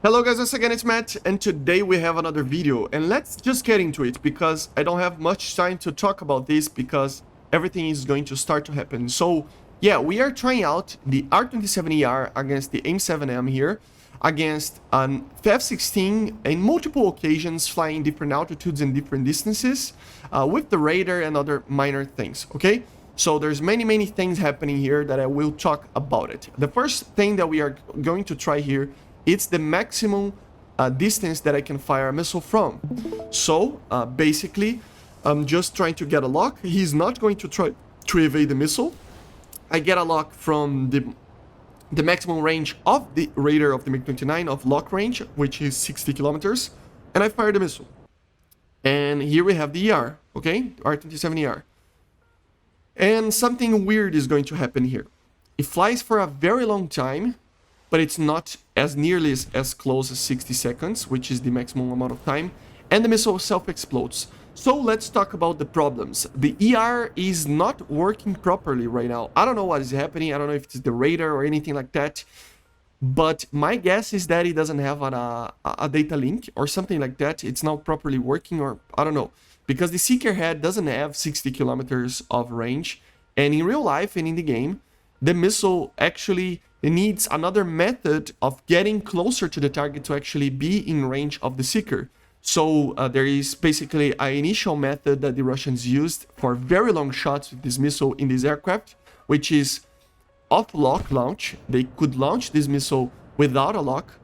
Hello guys, once again it's Matt, and today we have another video, and let's just get into it because I don't have much time to talk about this because everything is going to start to happen. So yeah, we are trying out the R-27ER against the M7M here, against an F-16 in multiple occasions, flying different altitudes and different distances, with the radar and other minor things, okay? So there's many things happening here that I will talk about it. The first thing that we are going to try here, it's the maximum distance that I can fire a missile from. So basically, I'm just trying to get a lock. He's not going to try to evade the missile. I get a lock from the maximum range of the radar of the MiG-29 of lock range, which is 60 kilometers, and I fire the missile. And here we have the ER, okay, R-27ER. And something weird is going to happen here. It flies for a very long time, but it's not as nearly as close as 60 seconds, which is the maximum amount of time, and the missile self-explodes. So let's talk about the problems. The ER is not working properly right now. I don't know what is happening. I don't know if it's the radar or anything like that, but my guess is that it doesn't have a data link or something like that. It's not properly working, or I don't know, because the seeker head doesn't have 60 kilometers of range, and in real life and in the game, the missile actually needs another method of getting closer to the target to actually be in range of the seeker. So there is basically an initial method that the Russians used for very long shots with this missile in this aircraft, which is off-lock launch. They could launch this missile without a lock,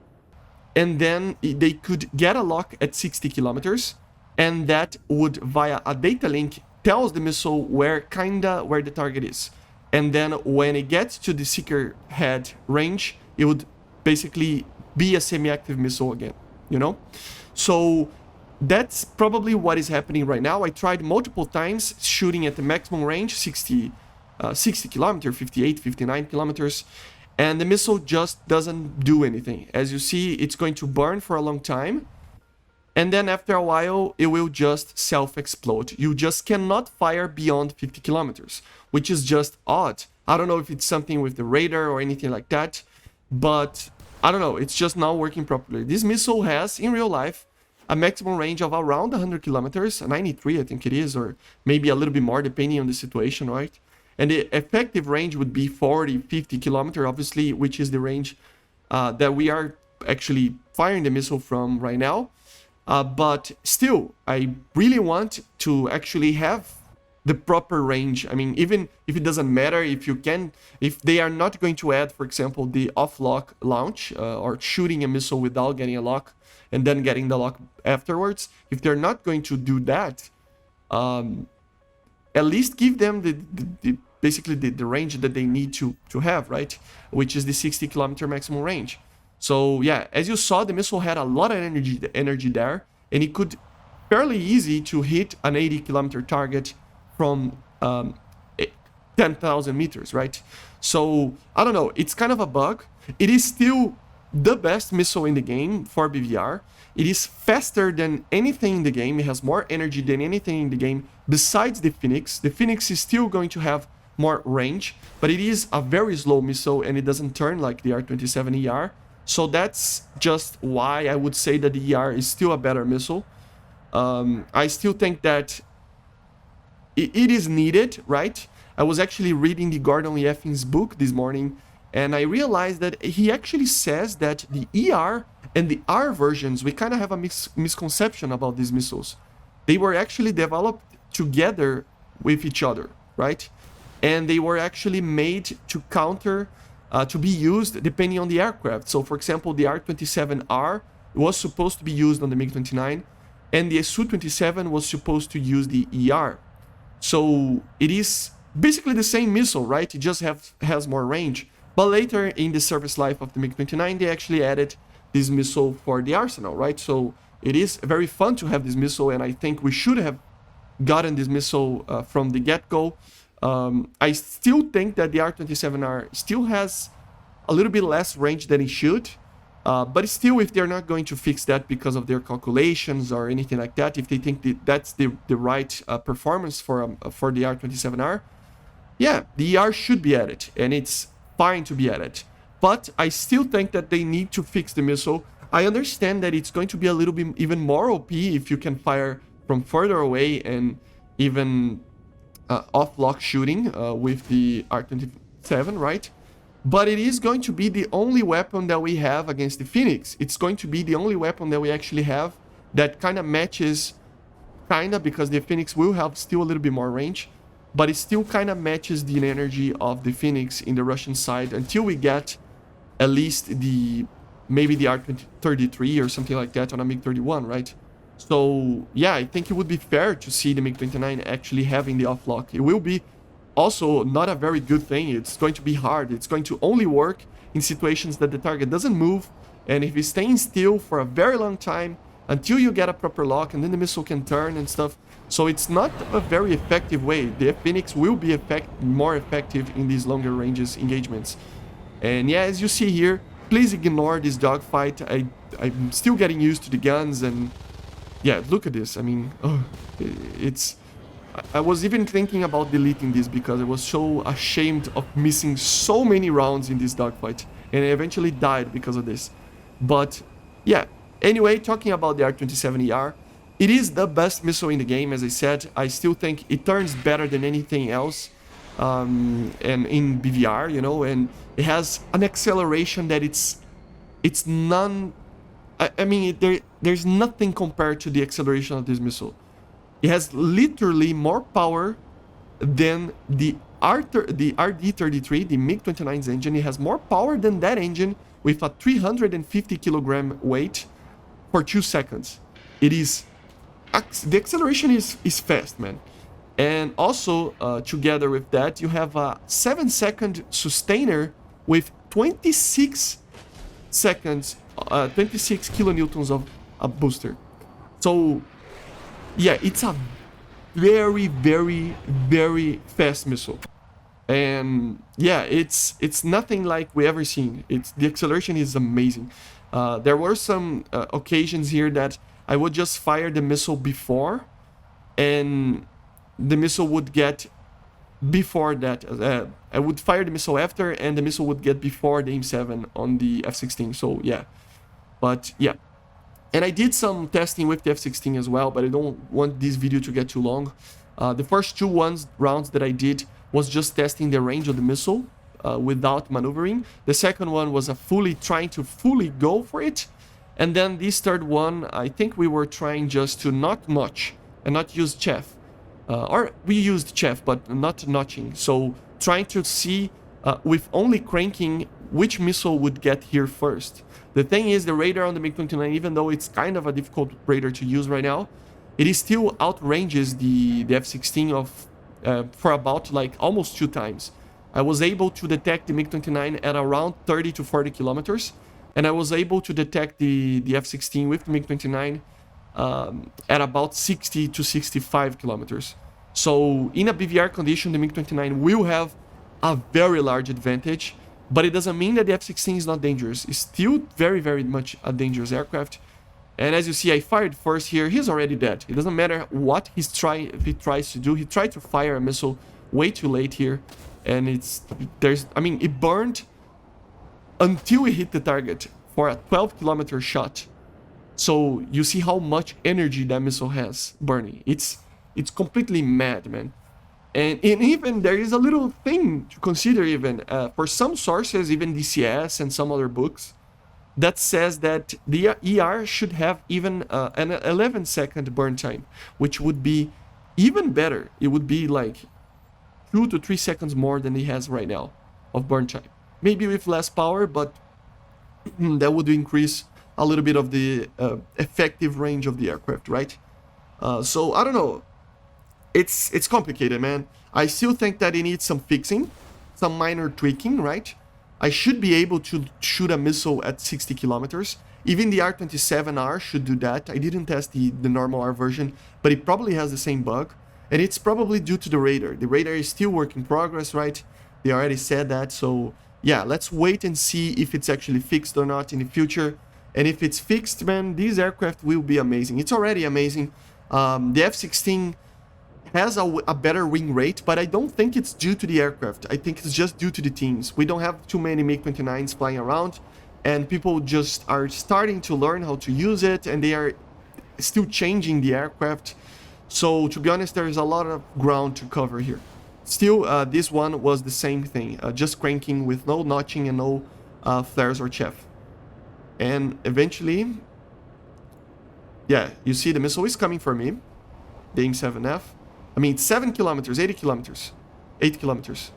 and then they could get a lock at 60 kilometers, and that would, via a data link, tells the missile where the target is. And then when it gets to the seeker head range, it would basically be a semi-active missile again, you know? So that's probably what is happening right now. I tried multiple times shooting at the maximum range, 60 kilometers, 58, 59 kilometers, and the missile just doesn't do anything. As you see, it's going to burn for a long time, and then after a while, it will just self-explode. You just cannot fire beyond 50 kilometers, which is just odd. I don't know if it's something with the radar or anything like that, but I don't know, it's just not working properly. This missile has, in real life, a maximum range of around 100 kilometers, 93 I think it is, or maybe a little bit more depending on the situation, right? And the effective range would be 40, 50 kilometers, obviously, which is the range that we are actually firing the missile from right now. But still, I really want to actually have the proper range. I mean, even if it doesn't matter, if they are not going to add, for example, the off-lock launch or shooting a missile without getting a lock and then getting the lock afterwards, if they're not going to do that, at least give them basically the range that they need to have, right? Which is the 60 kilometer maximum range. So yeah, as you saw, the missile had a lot of energy there, and it could fairly easy to hit an 80 kilometer target from 10,000 meters, right? So I don't know, it's kind of a bug. It is still the best missile in the game for BVR. It is faster than anything in the game. It has more energy than anything in the game besides the Phoenix. The Phoenix is still going to have more range, but it is a very slow missile and it doesn't turn like the R-27ER. So that's just why I would say that the ER is still a better missile. I still think that it is needed, right? I was actually reading the Gordon Yeffin's book this morning, and I realized that he actually says that the ER and the R versions, we kind of have a misconception about these missiles. They were actually developed together with each other, right? And they were actually made to counter to be used depending on the aircraft. So for example, the R-27R was supposed to be used on the MiG-29, and the Su-27 was supposed to use the ER. So it is basically the same missile, right? It just has more range. But later in the service life of the MiG-29, they actually added this missile for the arsenal, right? So it is very fun to have this missile, and I think we should have gotten this missile from the get-go. I still think that the R-27R still has a little bit less range than it should, but still, if they're not going to fix that because of their calculations or anything like that, if they think that's the right performance for the R-27R, yeah, the ER should be added, and it's fine to be added. But I still think that they need to fix the missile. I understand that it's going to be a little bit even more OP if you can fire from further away and even off-lock shooting with the R-27, right? But it is going to be the only weapon that we have against the Phoenix. It's going to be the only weapon that we actually have that kind of matches, because the Phoenix will have still a little bit more range, but it still kind of matches the energy of the Phoenix in the Russian side until we get at least maybe the R-33 or something like that on a MiG-31, right? So yeah, I think it would be fair to see the MiG-29 actually having the off-lock. It will be also not a very good thing. It's going to be hard. It's going to only work in situations that the target doesn't move, and if it's staying still for a very long time until you get a proper lock, and then the missile can turn and stuff. So it's not a very effective way. The Phoenix will be more effective in these longer ranges engagements. And yeah, as you see here, please ignore this dogfight. I'm still getting used to the guns, and yeah, look at this. I mean, I was even thinking about deleting this because I was so ashamed of missing so many rounds in this dogfight, and I eventually died because of this. But yeah, anyway, talking about the R-27ER, it is the best missile in the game. As I said, I still think it turns better than anything else, and in BVR, you know, and it has an acceleration that it's none. I mean, there's nothing compared to the acceleration of this missile. It has literally more power than the RD-33, the MiG-29's engine. It has more power than that engine with a 350 kilogram weight for 2 seconds. It is... The acceleration is fast, man. And also, together with that, you have a 7-second sustainer with 26 seconds, 26 kilonewtons of a booster. So... yeah, it's a very, very, very fast missile. And yeah, it's nothing like we ever seen. The acceleration is amazing. There were some occasions here that I would just fire the missile before, and the missile would get before that. I would fire the missile after, and the missile would get before the AIM-7 on the F-16. So yeah, but yeah. And I did some testing with the F-16 as well, but I don't want this video to get too long. The first two rounds that I did was just testing the range of the missile without maneuvering. The second one was trying to fully go for it. And then this third one, I think we were trying just to not notch and not use chaff. Or we used chaff, but not notching. So trying to see with only cranking which missile would get here first. The thing is, the radar on the MiG-29, even though it's kind of a difficult radar to use right now, it is still outranges the F-16 for about like almost 2 times. I was able to detect the MiG-29 at around 30 to 40 kilometers, and I was able to detect the F-16 with the MiG-29 at about 60 to 65 kilometers. So in a BVR condition, the MiG-29 will have a very large advantage. But it doesn't mean that the F-16 is not dangerous. It's still very, very much a dangerous aircraft. And as you see, I fired first here. He's already dead. It doesn't matter what he tries to do. He tried to fire a missile way too late here. And it burned until it hit the target for a 12-kilometer shot. So you see how much energy that missile has burning. It's completely mad, man. And even there is a little thing to consider even. For some sources, even DCS and some other books, that says that the ER should have even an 11-second burn time, which would be even better. It would be like 2 to 3 seconds more than he has right now of burn time. Maybe with less power, but that would increase a little bit of the effective range of the aircraft, right? So I don't know. It's complicated, man. I still think that it needs some fixing, some minor tweaking, right? I should be able to shoot a missile at 60 kilometers. Even the R-27R should do that. I didn't test the normal R version, but it probably has the same bug. And it's probably due to the radar. The radar is still work in progress, right? They already said that. So yeah, let's wait and see if it's actually fixed or not in the future. And if it's fixed, man, these aircraft will be amazing. It's already amazing. The F-16 has a better wing rate, but I don't think it's due to the aircraft. I think it's just due to the teams. We don't have too many MiG-29s flying around, and people just are starting to learn how to use it, and they are still changing the aircraft. So to be honest, there is a lot of ground to cover here. Still, this one was the same thing, just cranking with no notching and no flares or chaff. And eventually, yeah, you see the missile is coming for me, the AIM-7F. I mean, 7 kilometers, 80 kilometers, 8 kilometers,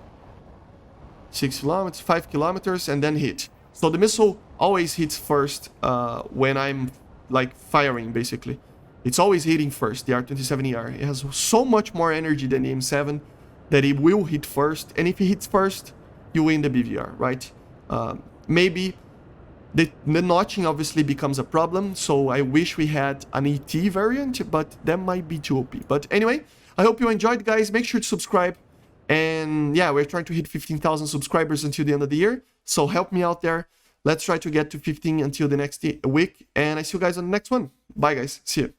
6 kilometers, 5 kilometers, and then hit. So the missile always hits first when I'm like firing, basically. It's always hitting first, the R-27ER. It has so much more energy than the M7 that it will hit first. And if it hits first, you win the BVR, right? Maybe the notching obviously becomes a problem. So I wish we had an ET variant, but that might be too OP. But anyway, I hope you enjoyed, guys. Make sure to subscribe. And yeah, we're trying to hit 15,000 subscribers until the end of the year. So help me out there. Let's try to get to 15 until the next week. And I see you guys on the next one. Bye, guys. See you.